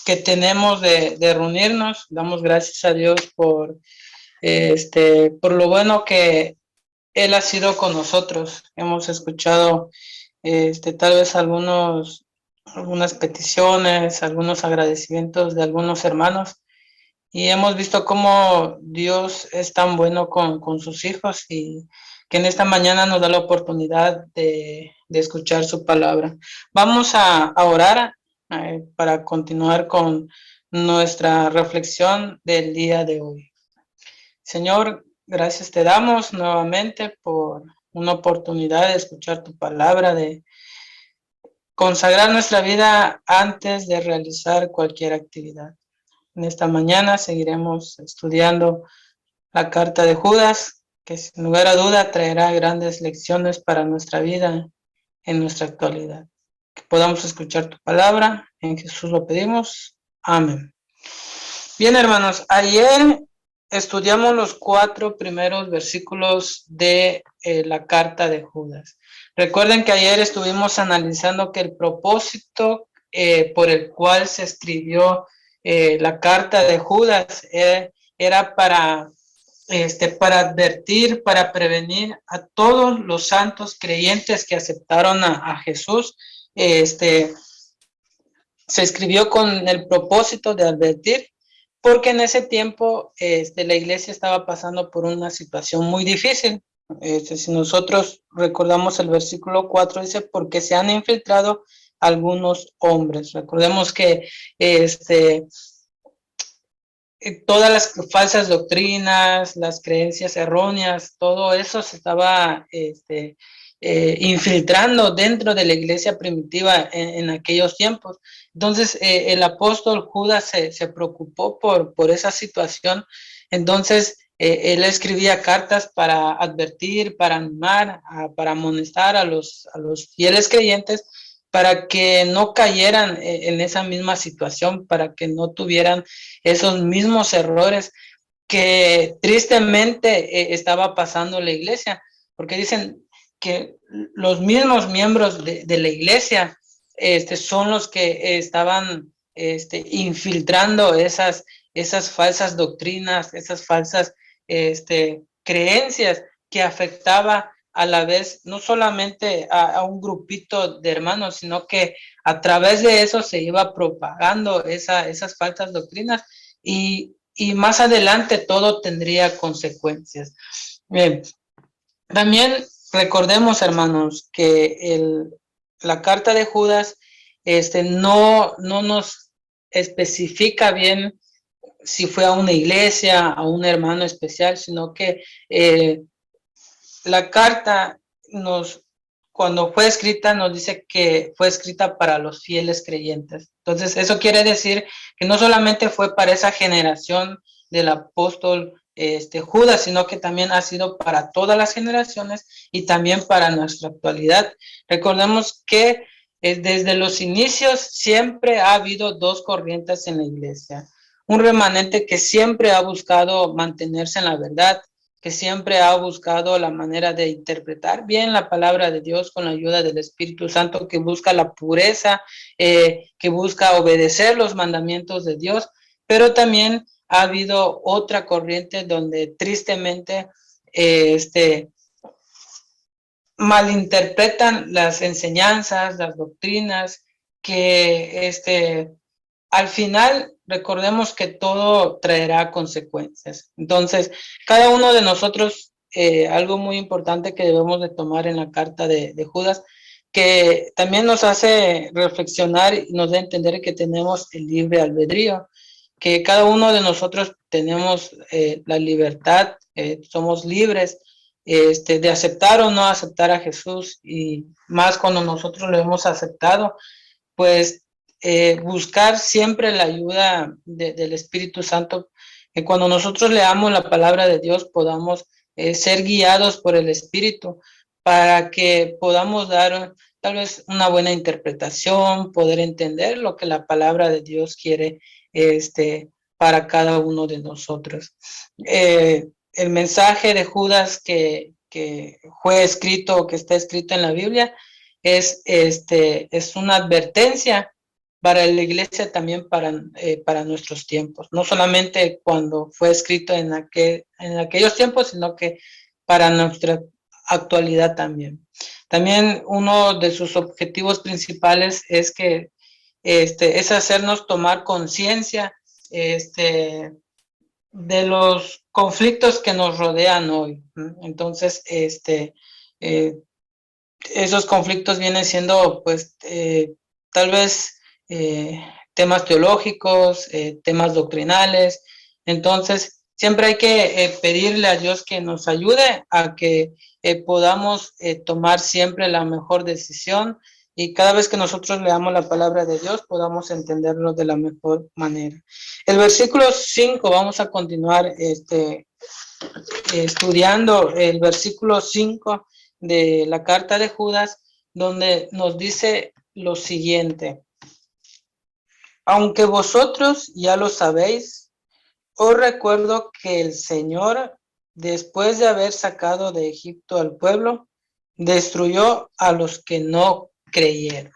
que tenemos de reunirnos. Damos gracias a Dios por lo bueno que Él ha sido con nosotros. Hemos escuchado tal vez algunas peticiones, algunos agradecimientos de algunos hermanos y hemos visto cómo Dios es tan bueno con sus hijos y que en esta mañana nos da la oportunidad de escuchar su palabra. Vamos a orar para continuar con nuestra reflexión del día de hoy. Señor, gracias te damos nuevamente por una oportunidad de escuchar tu palabra, de consagrar nuestra vida antes de realizar cualquier actividad. En esta mañana seguiremos estudiando la carta de Judas, que sin lugar a duda traerá grandes lecciones para nuestra vida en nuestra actualidad. Que podamos escuchar tu palabra, en Jesús lo pedimos. Amén. Bien, hermanos, ayer estudiamos los 4 primeros versículos de la carta de Judas. Recuerden que ayer estuvimos analizando que el propósito por el cual se escribió la carta de Judas era para advertir, para prevenir a todos los santos creyentes que aceptaron a Jesús. Se escribió con el propósito de advertir, porque en ese tiempo la iglesia estaba pasando por una situación muy difícil. Si nosotros recordamos el versículo 4, dice, porque se han infiltrado algunos hombres. Recordemos que todas las falsas doctrinas, las creencias erróneas, todo eso se estaba infiltrando dentro de la iglesia primitiva en aquellos tiempos. Entonces, el apóstol Judas se preocupó por esa situación. Entonces, él escribía cartas para advertir, para animar, para amonestar a los fieles creyentes para que no cayeran en esa misma situación, para que no tuvieran esos mismos errores que tristemente estaba pasando la iglesia, porque dicen que los mismos miembros de la iglesia son los que estaban infiltrando esas falsas doctrinas, esas falsas creencias que afectaba a la vez no solamente a un grupito de hermanos, sino que a través de eso se iba propagando esas falsas doctrinas y más adelante todo tendría consecuencias. Bien. También recordemos, hermanos, que la carta de Judas no nos especifica bien si fue a una iglesia, a un hermano especial, sino que la carta cuando fue escrita, nos dice que fue escrita para los fieles creyentes. Entonces, eso quiere decir que no solamente fue para esa generación del apóstol Judas, sino que también ha sido para todas las generaciones y también para nuestra actualidad. Recordemos que desde los inicios siempre ha habido 2 corrientes en la iglesia. Un remanente que siempre ha buscado mantenerse en la verdad, que siempre ha buscado la manera de interpretar bien la palabra de Dios con la ayuda del Espíritu Santo, que busca la pureza, que busca obedecer los mandamientos de Dios, pero también ha habido otra corriente donde tristemente malinterpretan las enseñanzas, las doctrinas, que al final recordemos que todo traerá consecuencias. Entonces, cada uno de nosotros, algo muy importante que debemos de tomar en la carta de Judas, que también nos hace reflexionar y nos da a entender que tenemos el libre albedrío, que cada uno de nosotros tenemos la libertad, somos libres de aceptar o no aceptar a Jesús, y más cuando nosotros lo hemos aceptado, pues buscar siempre la ayuda del Espíritu Santo, que cuando nosotros leamos la palabra de Dios podamos ser guiados por el Espíritu para que podamos dar tal vez una buena interpretación, poder entender lo que la palabra de Dios quiere para cada uno de nosotros. El mensaje de Judas que fue escrito, que está escrito en la Biblia, es una advertencia para la iglesia, también para nuestros tiempos. No solamente cuando fue escrito en aquellos tiempos, sino que para nuestra actualidad también. También uno de sus objetivos principales es que es hacernos tomar conciencia de los conflictos que nos rodean hoy. Entonces, eh, esos conflictos vienen siendo, pues, tal vez temas teológicos, temas doctrinales. Entonces, siempre hay que pedirle a Dios que nos ayude a que podamos tomar siempre la mejor decisión, y cada vez que nosotros leamos la palabra de Dios podamos entenderlo de la mejor manera. El versículo 5, vamos a continuar estudiando el versículo 5 de la carta de Judas, donde nos dice lo siguiente: aunque vosotros ya lo sabéis, os recuerdo que el Señor, después de haber sacado de Egipto al pueblo, destruyó a los que no creyeron.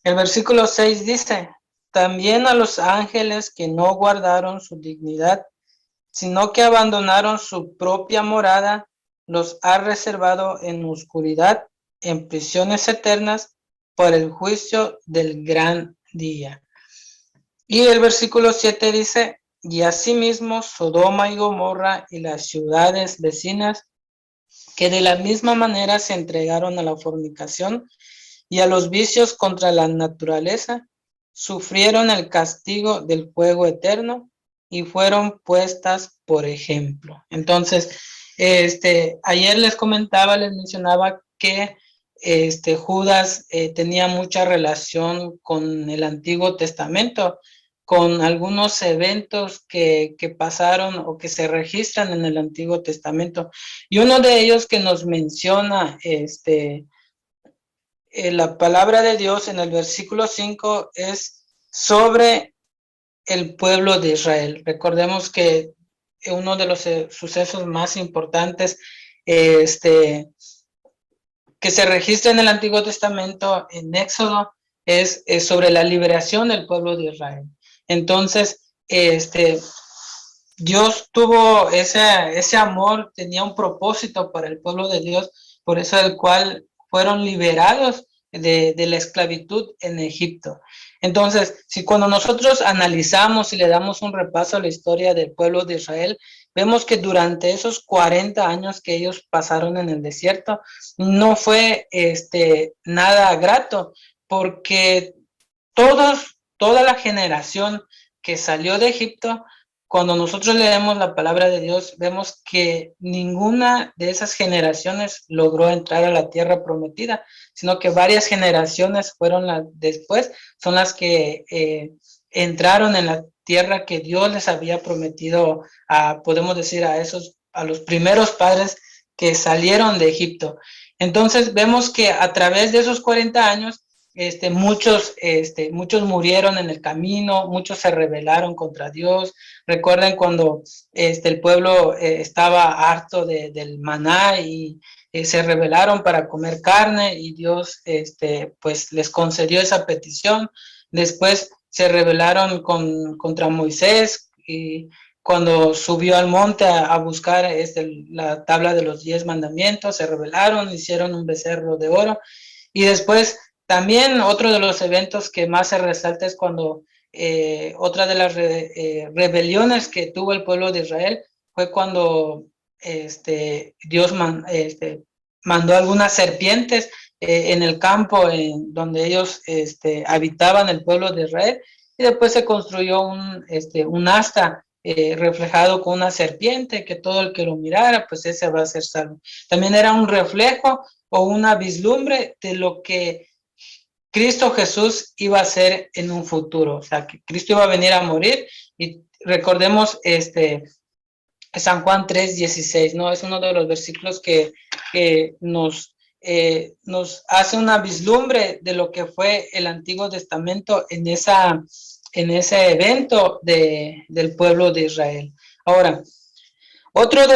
El versículo 6 dice: también a los ángeles que no guardaron su dignidad, sino que abandonaron su propia morada, los ha reservado en oscuridad, en prisiones eternas, por el juicio del gran día. Y el versículo 7 dice: y asimismo Sodoma y Gomorra y las ciudades vecinas, que de la misma manera se entregaron a la fornicación y a los vicios contra la naturaleza, sufrieron el castigo del fuego eterno y fueron puestas por ejemplo. Entonces, ayer les mencionaba que Judas tenía mucha relación con el Antiguo Testamento, con algunos eventos que pasaron o que se registran en el Antiguo Testamento. Y uno de ellos que nos menciona la palabra de Dios en el versículo 5 es sobre el pueblo de Israel. Recordemos que uno de los sucesos más importantes que se registra en el Antiguo Testamento, en Éxodo, es sobre la liberación del pueblo de Israel. Entonces, Dios tuvo ese amor, tenía un propósito para el pueblo de Dios, por eso el cual fueron liberados de la esclavitud en Egipto. Entonces, si cuando nosotros analizamos y le damos un repaso a la historia del pueblo de Israel, vemos que durante esos 40 años que ellos pasaron en el desierto, no fue nada grato, porque toda la generación que salió de Egipto, cuando nosotros leemos la palabra de Dios, vemos que ninguna de esas generaciones logró entrar a la tierra prometida, sino que varias generaciones después son las que entraron en la tierra que Dios les había prometido, podemos decir, a los primeros padres que salieron de Egipto. Entonces vemos que a través de esos 40 años, muchos murieron en el camino, muchos se rebelaron contra Dios. Recuerden cuando el pueblo estaba harto del maná y se rebelaron para comer carne, y Dios pues les concedió esa petición. Después se rebelaron contra Moisés, y cuando subió al monte a buscar la tabla de los 10 mandamientos, se rebelaron, hicieron un becerro de oro. Y después también otro de los eventos que más se resalta es cuando otra de las rebeliones que tuvo el pueblo de Israel fue cuando Dios mandó algunas serpientes en el campo donde ellos habitaban, el pueblo de Israel, y después se construyó un asta reflejado con una serpiente, que todo el que lo mirara, pues ese va a ser salvo. También era un reflejo o una vislumbre de lo que Cristo Jesús iba a ser en un futuro. O sea, que Cristo iba a venir a morir, y recordemos San Juan 3:16, ¿no? Es uno de los versículos que nos hace una vislumbre de lo que fue el Antiguo Testamento en ese evento del pueblo de Israel. Ahora, otro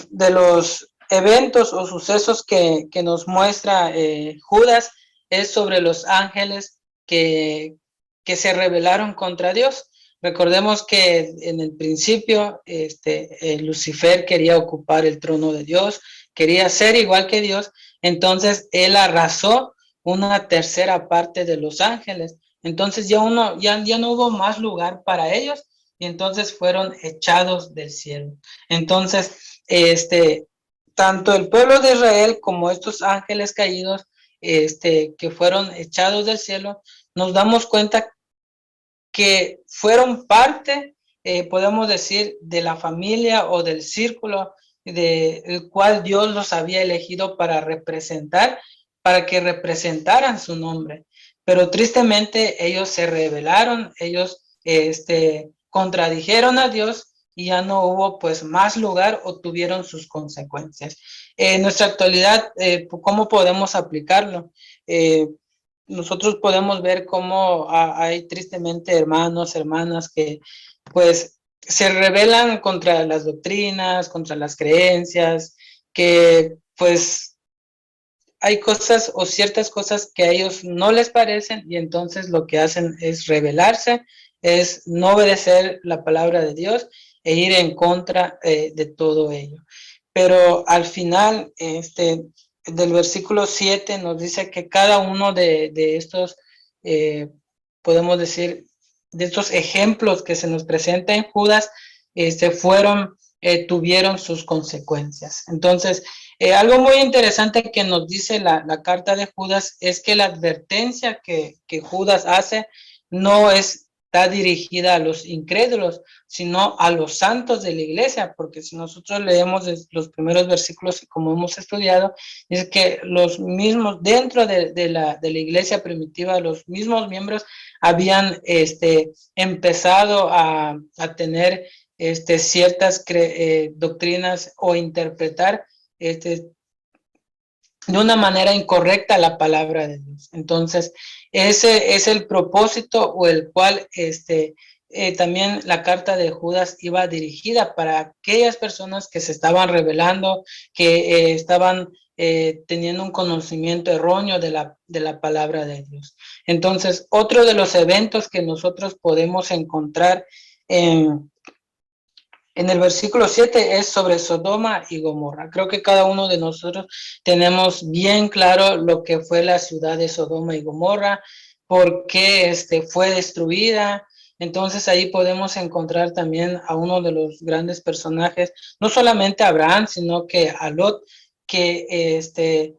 de los eventos o sucesos que nos muestra Judas es sobre los ángeles que, que se rebelaron contra Dios. Recordemos que en el principio Lucifer quería ocupar el trono de Dios, quería ser igual que Dios, entonces él arrasó una tercera parte de los ángeles. Entonces ya no hubo más lugar para ellos y entonces fueron echados del cielo. Entonces, tanto el pueblo de Israel como estos ángeles caídos, que fueron echados del cielo, nos damos cuenta que fueron parte, podemos decir, de la familia o del círculo del cual Dios los había elegido para que representaran su nombre. Pero tristemente ellos se rebelaron, ellos contradijeron a Dios y ya no hubo pues más lugar o tuvieron sus consecuencias. En nuestra actualidad, ¿cómo podemos aplicarlo? Nosotros podemos ver cómo hay tristemente hermanos, hermanas que pues se rebelan contra las doctrinas, contra las creencias, que pues hay cosas o ciertas cosas que a ellos no les parecen y entonces lo que hacen es rebelarse, es no obedecer la palabra de Dios e ir en contra de todo ello. Pero al final, del versículo 7 nos dice que cada uno de estos, podemos decir, de estos ejemplos que se nos presenta en Judas, tuvieron sus consecuencias. Entonces, algo muy interesante que nos dice la carta de Judas es que la advertencia que Judas hace no está dirigida a los incrédulos, sino a los santos de la iglesia, porque si nosotros leemos los primeros versículos, como hemos estudiado, es que los mismos, dentro de la iglesia primitiva, los mismos miembros habían empezado a tener ciertas doctrinas o interpretar de una manera incorrecta la palabra de Dios. Entonces, ese es el propósito o el cual también la carta de Judas iba dirigida para aquellas personas que se estaban rebelando, que estaban teniendo un conocimiento erróneo de la palabra de Dios. Entonces, otro de los eventos que nosotros podemos encontrar en el versículo 7 es sobre Sodoma y Gomorra. Creo que cada uno de nosotros tenemos bien claro lo que fue la ciudad de Sodoma y Gomorra, por qué fue destruida. Entonces ahí podemos encontrar también a uno de los grandes personajes, no solamente a Abraham, sino que a Lot, que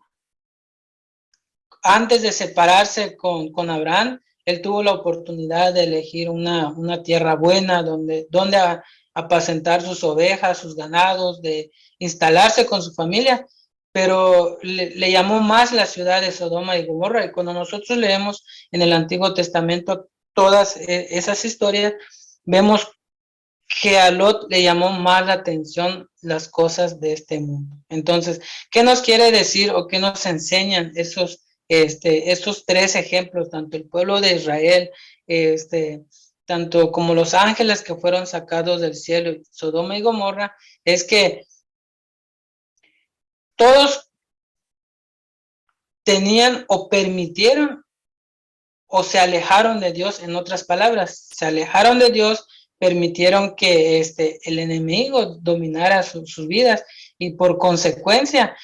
antes de separarse con Abraham, él tuvo la oportunidad de elegir una tierra buena donde apacentar sus ovejas, sus ganados, de instalarse con su familia, pero le llamó más la ciudad de Sodoma y Gomorra. Y cuando nosotros leemos en el Antiguo Testamento todas esas historias, vemos que a Lot le llamó más la atención las cosas de este mundo. Entonces, ¿qué nos quiere decir o qué nos enseñan estos tres ejemplos, tanto el pueblo de Israel, tanto como los ángeles que fueron sacados del cielo, Sodoma y Gomorra? Es que todos tenían o permitieron o se alejaron de Dios. En otras palabras, se alejaron de Dios, permitieron que el enemigo dominara sus vidas y por consecuencia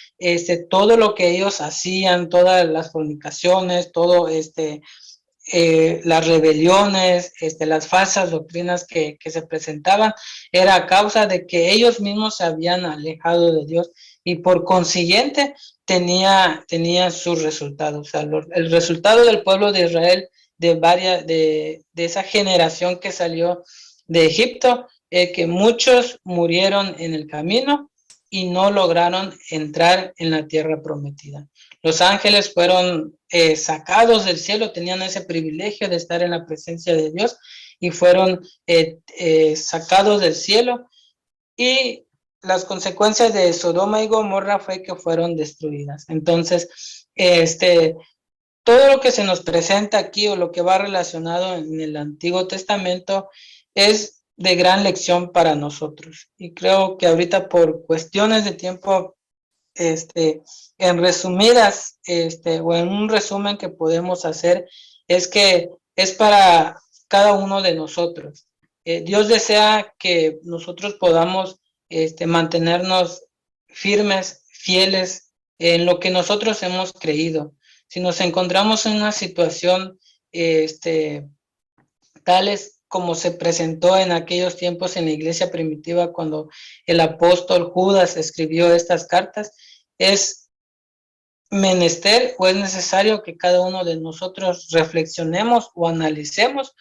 todo lo que ellos hacían, todas las fornicaciones, todo las rebeliones, las falsas doctrinas que se presentaban, era a causa de que ellos mismos se habían alejado de Dios y por consiguiente tenía sus resultados. O sea, el resultado del pueblo de Israel de esa generación que salió de Egipto, que muchos murieron en el camino y no lograron entrar en la tierra prometida. Los ángeles fueron sacados del cielo, tenían ese privilegio de estar en la presencia de Dios y fueron sacados del cielo, y las consecuencias de Sodoma y Gomorra fue que fueron destruidas. Entonces, todo lo que se nos presenta aquí o lo que va relacionado en el Antiguo Testamento es de gran lección para nosotros. Y creo que ahorita por cuestiones de tiempo, en resumidas, o en un resumen que podemos hacer, es que es para cada uno de nosotros. Dios desea que nosotros podamos mantenernos firmes, fieles en lo que nosotros hemos creído. Si nos encontramos en una situación tales como se presentó en aquellos tiempos en la iglesia primitiva cuando el apóstol Judas escribió estas cartas, es menester o es necesario que cada uno de nosotros reflexionemos o analicemos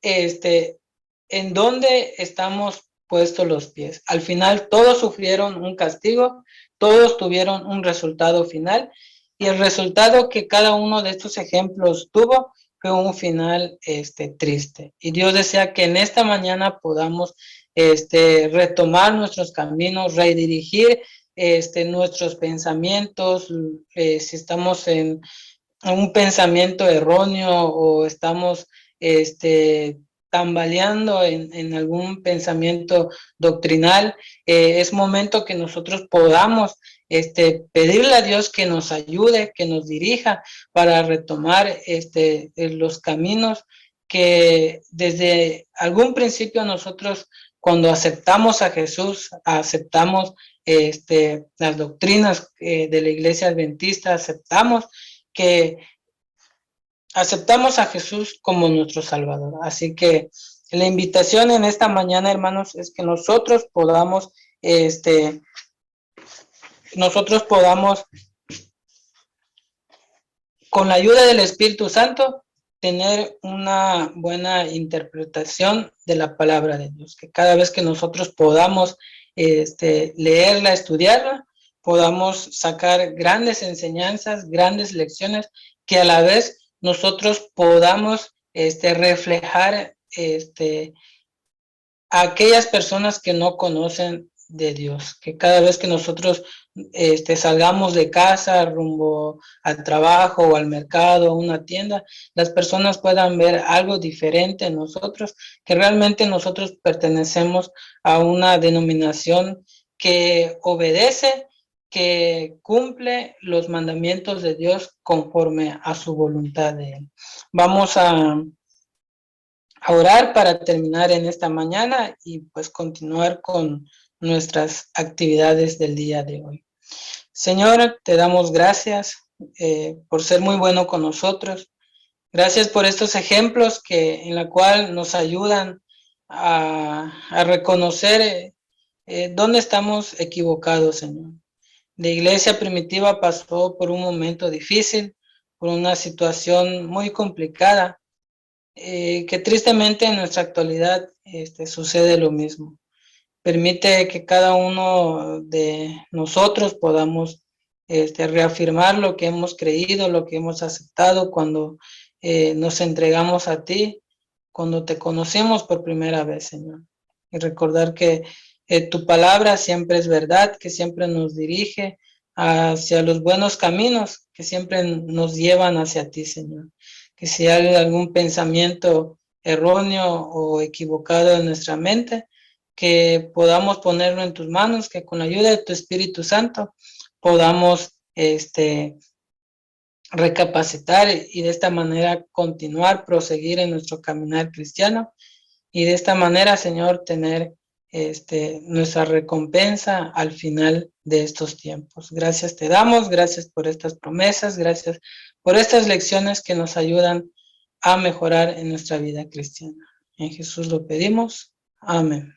en dónde estamos puestos los pies. Al final todos sufrieron un castigo, todos tuvieron un resultado final y el resultado que cada uno de estos ejemplos tuvo fue un final triste. Y Dios desea que en esta mañana podamos retomar nuestros caminos, redirigir nuestros pensamientos, si estamos en un pensamiento erróneo o estamos tambaleando en algún pensamiento doctrinal, es momento que nosotros podamos pedirle a Dios que nos ayude, que nos dirija para retomar los caminos que desde algún principio nosotros cuando aceptamos a Jesús, aceptamos las doctrinas de la iglesia adventista, que aceptamos a Jesús como nuestro Salvador. Así que la invitación en esta mañana, hermanos, es que nosotros podamos, con la ayuda del Espíritu Santo, tener una buena interpretación de la palabra de Dios. Que cada vez que nosotros podamos leerla, estudiarla, podamos sacar grandes enseñanzas, grandes lecciones, que a la vez nosotros podamos reflejar a aquellas personas que no conocen de Dios, que cada vez que nosotros salgamos de casa rumbo al trabajo o al mercado, a una tienda, las personas puedan ver algo diferente en nosotros, que realmente nosotros pertenecemos a una denominación que obedece, que cumple los mandamientos de Dios conforme a su voluntad de Él. Vamos a orar para terminar en esta mañana y pues continuar con nuestras actividades del día de hoy. Señor, te damos gracias por ser muy bueno con nosotros. Gracias por estos ejemplos en la cual nos ayudan a reconocer dónde estamos equivocados, Señor. La iglesia primitiva pasó por un momento difícil, por una situación muy complicada, que tristemente en nuestra actualidad sucede lo mismo. Permite que cada uno de nosotros podamos reafirmar lo que hemos creído, lo que hemos aceptado cuando nos entregamos a ti, cuando te conocemos por primera vez, Señor. Y recordar que tu palabra siempre es verdad, que siempre nos dirige hacia los buenos caminos, que siempre nos llevan hacia ti, Señor. Que si hay algún pensamiento erróneo o equivocado en nuestra mente, que podamos ponerlo en tus manos, que con la ayuda de tu Espíritu Santo podamos recapacitar y de esta manera continuar, proseguir en nuestro caminar cristiano y de esta manera, Señor, tener nuestra recompensa al final de estos tiempos. Gracias te damos, gracias por estas promesas, gracias por estas lecciones que nos ayudan a mejorar en nuestra vida cristiana. En Jesús lo pedimos. Amén.